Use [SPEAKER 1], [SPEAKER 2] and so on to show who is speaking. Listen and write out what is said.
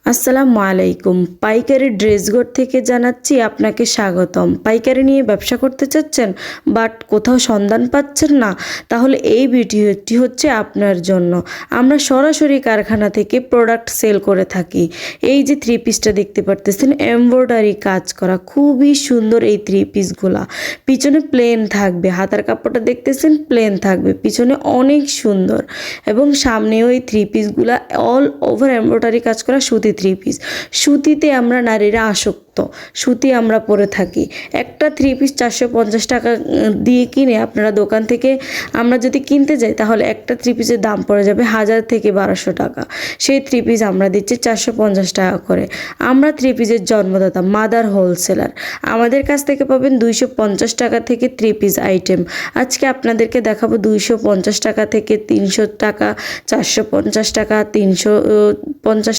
[SPEAKER 1] আসসালামু আলাইকুম। পাইকারি ড্রেস ঘর থেকে জানাচ্ছি আপনাকে স্বাগতম। পাইকারি নিয়ে ব্যবসা করতে চাচ্ছেন বাট কোথাও সন্ধান পাচ্ছেন না, তাহলে এই ভিডিওটি হচ্ছে আপনার জন্য। আমরা সরাসরি কারখানা থেকে প্রোডাক্ট সেল করে থাকি। এই যে থ্রি পিসটা দেখতে পারতেছেন, এমব্রয়ডারি কাজ করা, খুবই সুন্দর এই থ্রি পিসগুলা। পিছনে প্লেন থাকবে, হাতার কাপড়টা দেখতেছেন প্লেন থাকবে, পিছনে অনেক সুন্দর এবং সামনেও এই থ্রি পিসগুলা অল ওভার এমব্রয়ডারি কাজ করা সুতি থ্রি পিস। সুতিতে আমরা নারীরা আসক্ত, সুতি আমরা পরে থাকি। একটা থ্রি পিস 450 টাকা দিয়ে কিনে আপনারা দোকান থেকে আমরা যদি কিনতে যাই, তাহলে একটা থ্রি পিসের দাম পড়ে যাবে 1000 থেকে 1200 টাকা। সেই থ্রি পিস আমরা দিচ্ছি 450 টাকা করে। আমরা থ্রি পিসের জন্মদাতা, মাদার হোলসেলার। আমাদের কাছ থেকে পাবেন 250 টাকা থেকে থ্রি পিস আইটেম। আজকে আপনাদেরকে দেখাবো 250 টাকা থেকে 300 টাকা, 450 টাকা, 350